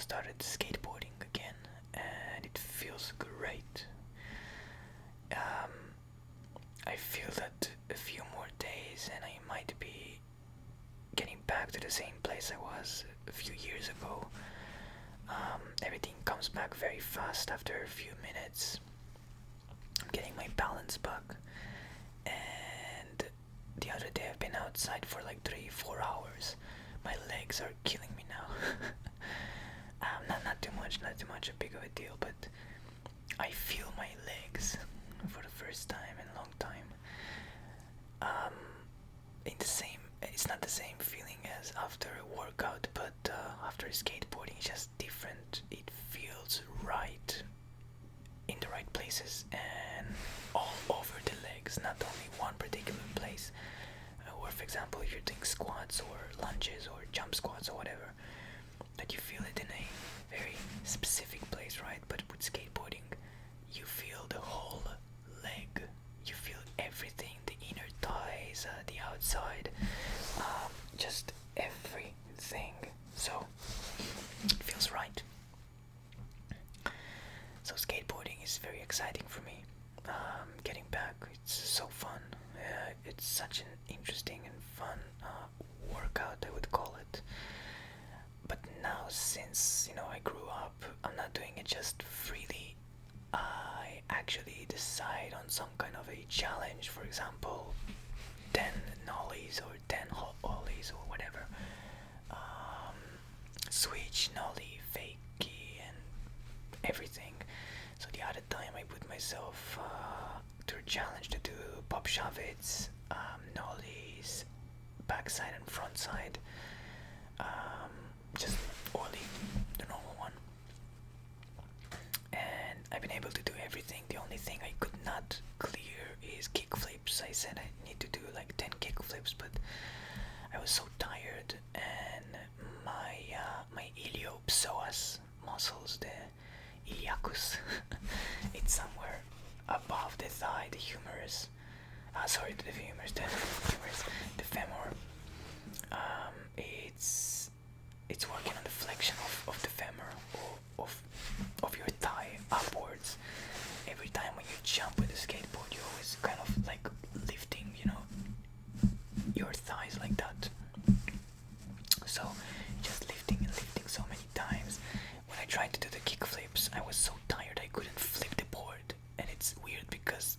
started skateboarding again, and it feels great. Um, I feel that a few more days and I might be getting back to the same place I was a few years ago. Everything comes back very fast after a few minutes. I'm getting my balance back, and the other day I've been outside for like 3-4 hours. My legs are killing me now. Not too much, not too much a big of a deal, but I feel my legs for the first time in a long time. It's not the same feeling as after a workout, but after skateboarding, it's just different. It feels right in the right places and all over the legs, not only one particular place. Or for example, if you're doing squats or lunges or jump squats or whatever, that you feel it in a very specific place, right? But with skateboarding, you feel the whole leg. You feel everything, the inner thighs, the outside, just everything. So it feels right. So skateboarding is very exciting for me. Getting back, it's so fun. It's such an interesting and fun workout, I would call it. But now, since I grew up, I'm not doing it just freely. I actually decide on some kind of a challenge. For example, 10 nollies or 10 ollies or whatever. Switch, nollie, fakey, and everything. So the other time I put myself to a challenge to do pop shovets, nollies, backside and front side, just ollie, the normal one. And I've been able to do everything. The only thing I could not clear is kick flips. I said I need to do like 10 kick flips, but I was so tired, and my iliopsoas muscles, the iliacus, it's somewhere above the thigh, the humerus. The femur. It's working on the flexion of the femur, of your thigh upwards. Every time when you jump with a skateboard, you always kind of like lifting, your thighs like that. So just lifting and lifting so many times. When I tried to do the kick flips, I was so tired I couldn't flip the board, and it's weird because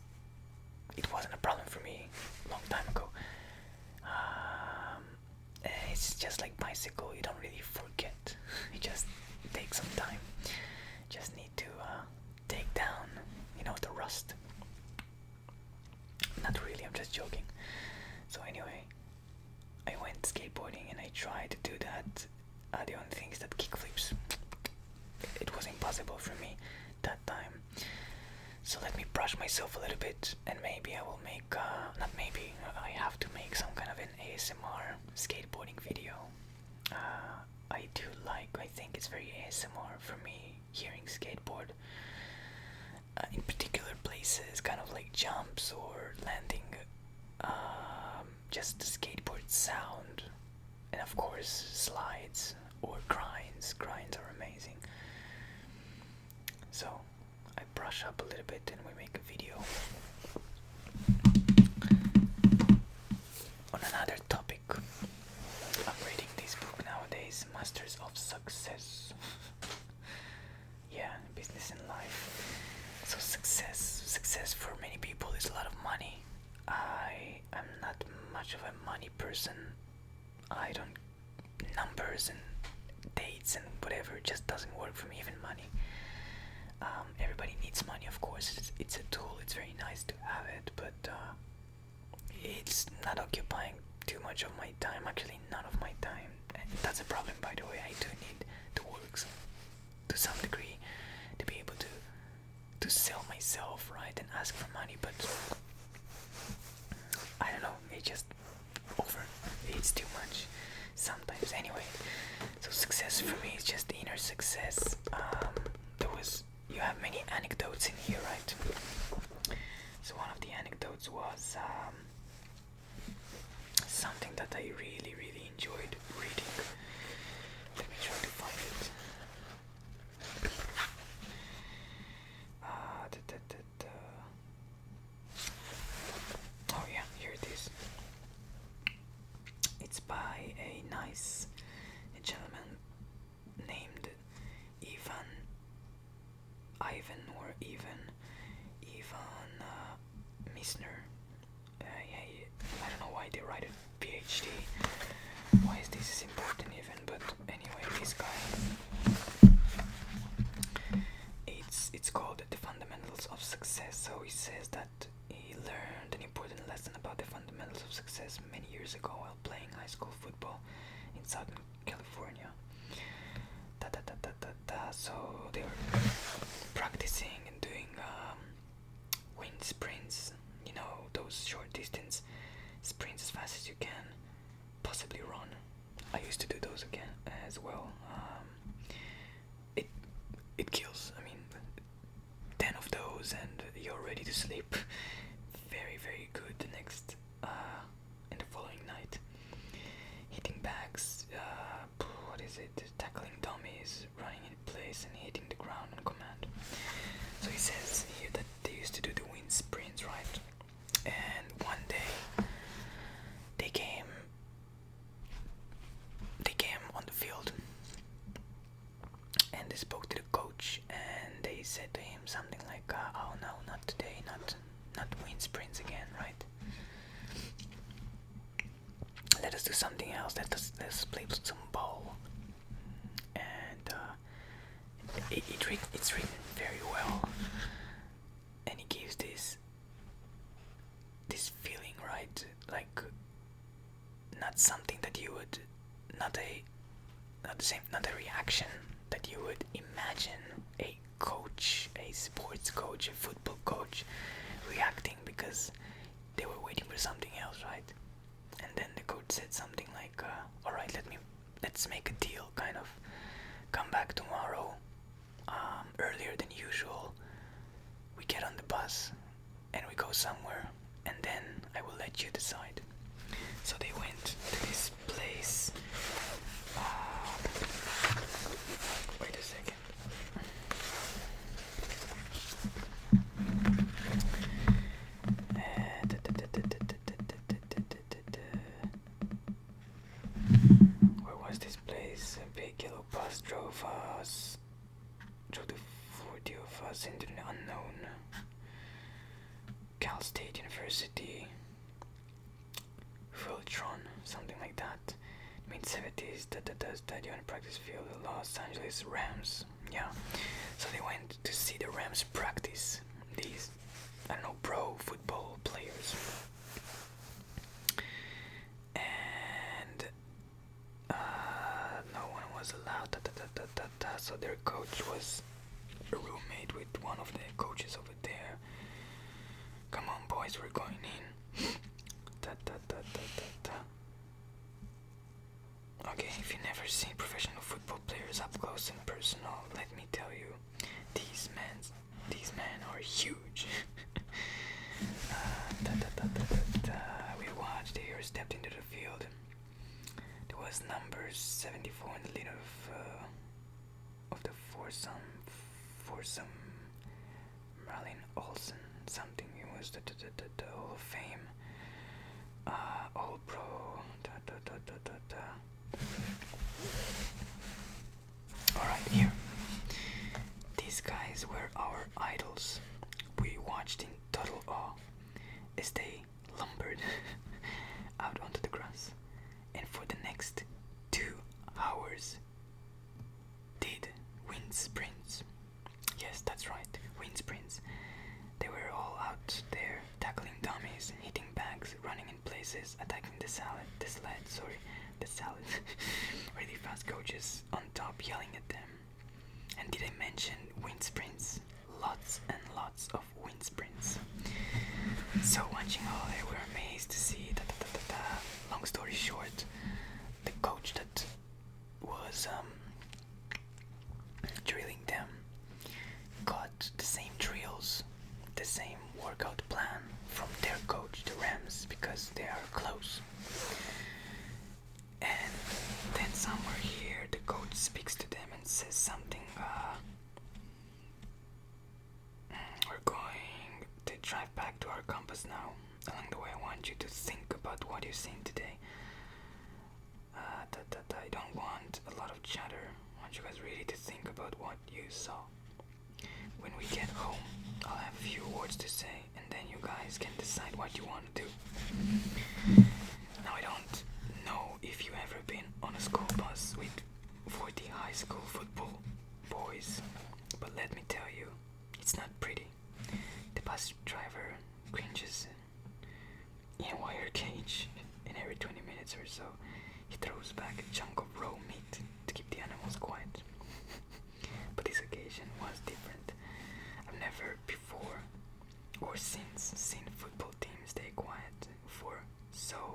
it wasn't a problem for me a long time ago. It's just like bicycle, you don't really forget. It just takes some time. Just need to take down, the rust. Not really, I'm just joking. So anyway, I went skateboarding and I tried to do that. The only thing is that kickflips, it was impossible for me that time. So let me brush myself a little bit, and maybe I will make, not maybe, I have to make some kind of an ASMR skateboarding video. I think it's very ASMR for me, hearing skateboard. In particular places, kind of like jumps or landing, just the skateboard sound, and of course slides or grinds. Grinds are amazing. So I brush up a little bit and we make a video. On another topic, I'm reading this book nowadays, Masters of Success. Yeah, business and life. So success for many people is a lot of money. I am not much of a money person. I don't, numbers and dates and whatever just doesn't work for me, even money. Everybody needs money, of course. It's a tool, it's very nice to have it, but it's not occupying too much of my time, actually none of my time. And that's a problem, by the way. I do need to work to some degree to be able to sell myself, right, and ask for money, but I don't know, it's too much sometimes. Anyway, so success for me is just the inner success. You have many anecdotes in here, right? So one of the anecdotes was something that I really enjoyed reading. Let me try to find it. those again as well. It it kills. I mean, 10 of those and you're ready to sleep. Very, very good. The next in the following night, hitting bags. What is it? Tackling dummies, running in place, and hitting the ground on command. So he says here that they used to do the wind sprints, right? And one day they came on the field and they spoke to the coach and they said to him something like, oh no, not today, not wind sprints again, right? Let us do something else. Let's play some ball. And it's written very well, and he gives this feeling, right? Like not something that you would, not a reaction that you would imagine a coach, a sports coach, a football coach reacting, because they were waiting for something else, right? And then the coach said something like, all right, let's make a deal, kind of. Come back tomorrow, earlier than usual. We get on the bus and we go somewhere, and then I will let you decide. So they went to this place. Wait a second. Where was this place? A big yellow bus drove the 40 of us into the unknown. Cal State University, Fultron, something like that. Mid-70s, study on practice field, the Los Angeles Rams. Yeah, so they went to see the Rams practice. These, I don't know, pro football players. And no one was allowed. So their coach was a roommate with one of the coaches over there. Come on, boys, we're going in. Okay, if you've never seen professional football players up close and personal, let me tell you, these men are huge. We watched. Here stepped into the field. There was number 74 in the leader of the foursome. Marlene Olsen, something. It was the Hall of Fame. All Pro. Alright, here. These guys were our idols. We watched in total awe as they lumbered out onto the grass, and for the next 2 hours did wind sprints. Yes, that's right, wind sprints. They were all out there tackling dummies, hitting bags, running in places, attacking the sled. Really fast coaches on top yelling at them. And did I mention wind sprints? Lots and lots of wind sprints. So watching all, they were amazed to see that. Long story short, the coach that was drilling them got the same drills, the same workout plan from their coach, the Rams, because they are close. And then somewhere here, the coach speaks to them and says something. We're going to drive back to our campus now. Along the way, I want you to think about what you've seen today. I don't want a lot of chatter. I want you guys really to think about what you saw. When we get home, I'll have a few words to say, and then you guys can decide what you want to do. Now, I don't know if you've ever been on a school bus with 40 high school football boys, but let me tell you, it's not pretty. The bus driver cringes in a wire cage, and every 20 minutes or so, he throws back a chunk of raw meat to keep the animals quiet. But this occasion was different. I've never before or since seen football teams stay quiet for so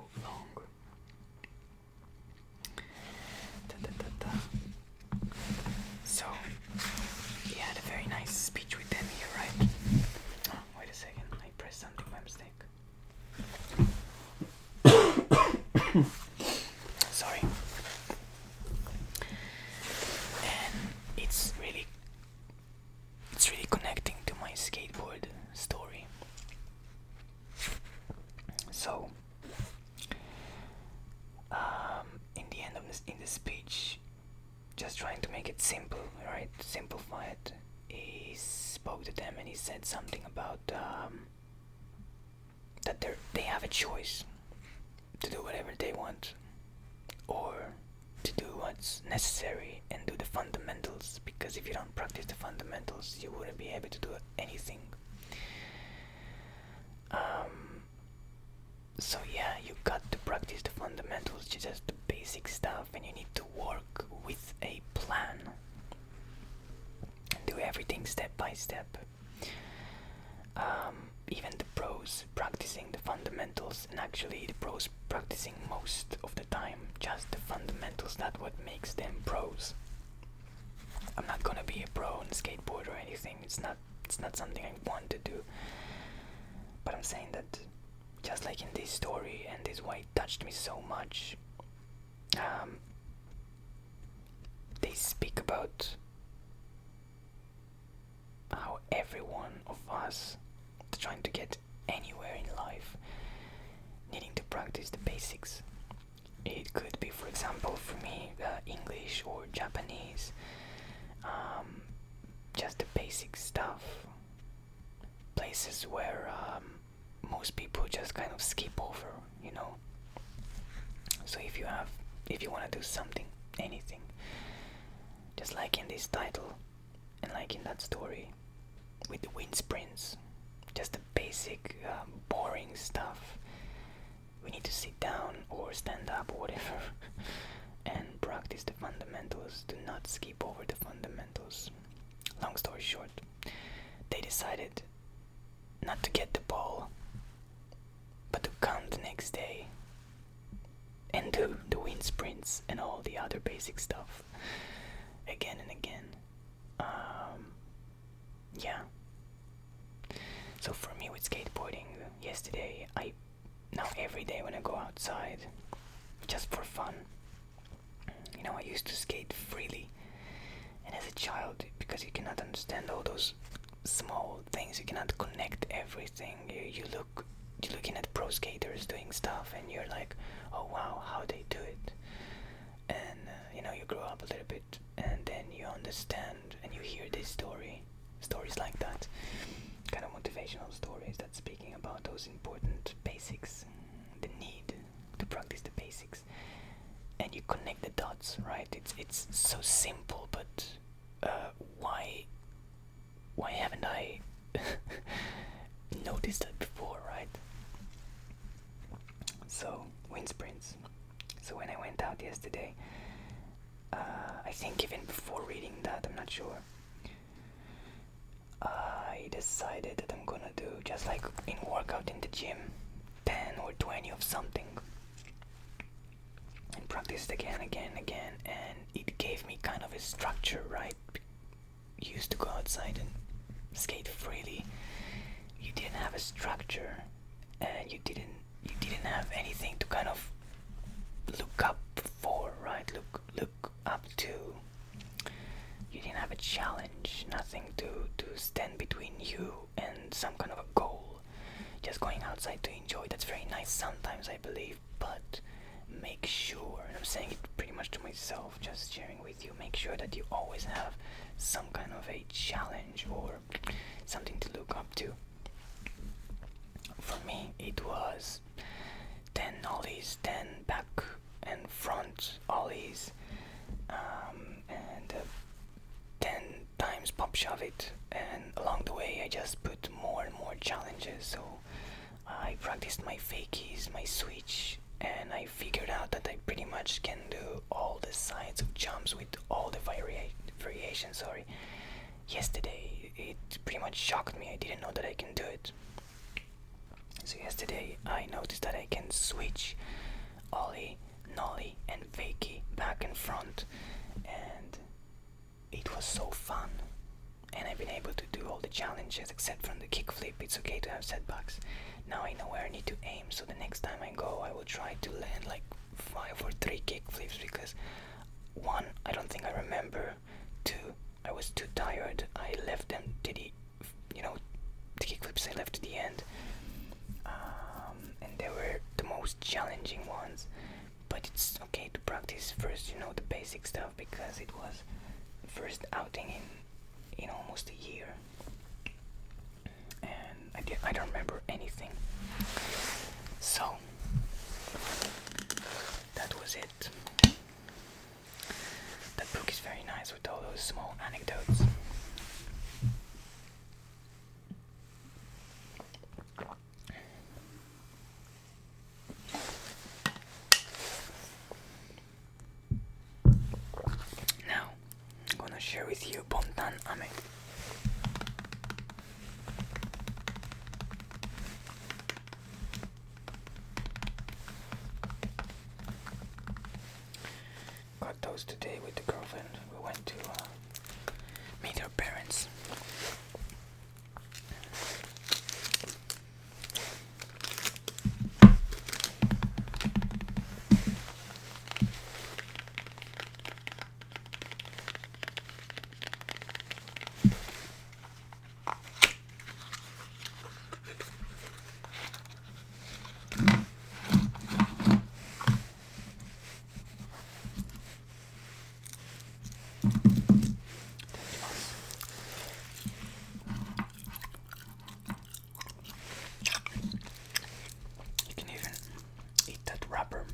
just trying to make it simple, right? Simplify it. He spoke to them and he said something about that they have a choice to do whatever they want, or to do what's necessary and do the fundamentals, because if you don't practice the fundamentals you wouldn't be able to do anything. So yeah, you got to practice the fundamentals, just the basic stuff, and you need to work with a plan and do everything step by step. Even the pros practicing the fundamentals, and actually the pros practicing most of the time just the fundamentals, that's what makes them pros. I'm not gonna be a pro on skateboard or anything, it's not something I want to do, but I'm saying that just like in this story, and this is why it touched me so much, they speak about how every one of us trying to get anywhere in life needing to practice the basics. It could be, for example, for me, English or Japanese, just the basic stuff, places where most people just kind of skip over, you know. So if you want to do something, anything, just like in this title and like in that story with the wind sprints, just the basic boring stuff, we need to sit down or stand up or whatever and practice the fundamentals. Do not skip over the fundamentals. Long story short, they decided not to get the ball, but to come the next day and do the wind sprints and all the other basic stuff again and again. Yeah. So for me with skateboarding, yesterday, now every day when I go outside, just for fun, you know, I used to skate freely, and as a child, because you cannot understand all those small things, you cannot connect everything, you're looking at pro skaters doing stuff and you're like, oh wow, how they do it, and you know, you grow up a little bit and then you understand and you hear this stories like that, kind of motivational stories that speaking about those important basics, the need to practice the basics, and you connect the dots, right? It's so simple, but why haven't I noticed that before, right? So wind sprints. So when I went out yesterday, I think even before reading that, I'm not sure, I decided that I'm gonna do just like in workout in the gym, 10 or 20 of something, and practice it again, and it gave me kind of a structure, right? You used to go outside and skate freely. You didn't have a structure, and you didn't have anything to kind of look up for, right? Look up to. You didn't have a challenge, nothing to stand between you and some kind of a goal. Just going outside to enjoy. That's very nice sometimes, I believe, but make sure, and I'm saying it pretty much to myself, just sharing with you, make sure that you always have some kind of a challenge or something to look up to. For me, it was 10 ollies, 10 back and front ollies, and 10 times pop shove it, and along the way I just put more and more challenges. So I practiced my fakies, my switch, and I figured out that I pretty much can do all the sides of jumps with all the variations. Yesterday it pretty much shocked me. I didn't know that I can do it. So yesterday I noticed that I can switch ollie, nollie and fakie back and front, and it was so fun. And I've been able to do all the challenges except from the kickflip. It's okay to have setbacks. Now I know where I need to aim, so the next time I go I will try to land like 5 or 3 kickflips, because 1, I don't think I remember, 2, I was too tired. I left them to the kickflips I left to the end, and they were the most challenging ones. But it's okay to practice first, the basic stuff because it was first outing in almost a year, and I don't remember anything. So that was it. That book is very nice with all those small anecdotes. Now I'm gonna share with you Bontan Ame. Got those today with the girlfriend. We went to meet her parents. You can even eat that wrapper.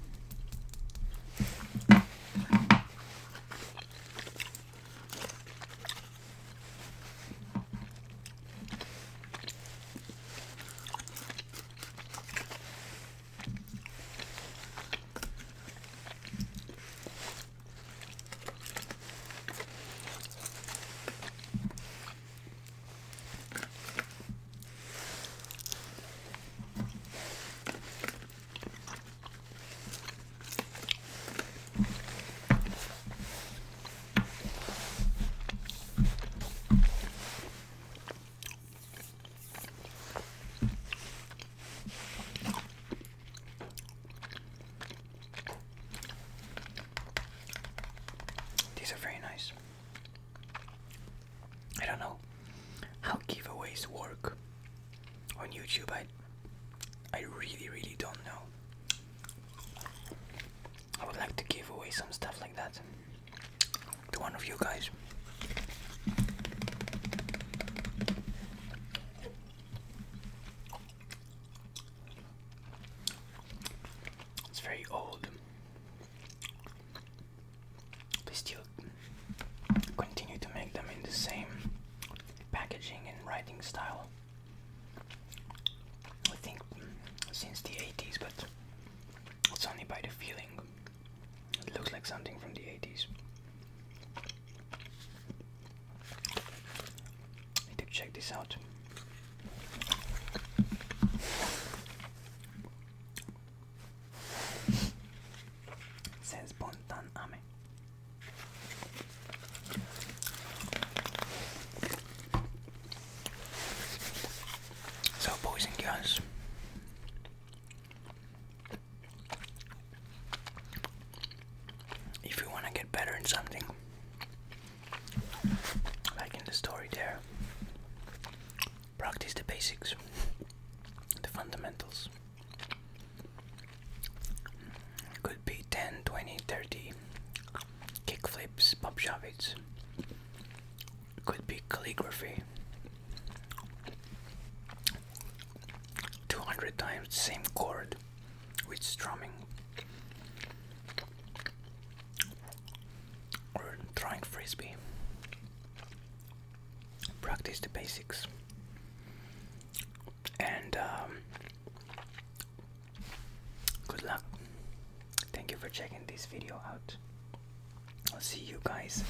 These are very nice. I don't know how giveaways work on YouTube. I really don't know. I would like to give away some stuff like that to one of you guys. It's very old. They still continue to make them in the same packaging and writing style. I think since the 80s, but it's only by the feeling. It looks like something from the 80s. Need to check this out. It says Bontan Ame. So, boys and girls, if you want to get better in something, like in the story there, practice the basics, the fundamentals. It could be 10, 20, 30 kick flips, pop shovels. It could be calligraphy. 200 times the same chord with strumming, or throwing frisbee. Practice the basics, and good luck. Thank you for checking this video out. I'll see you guys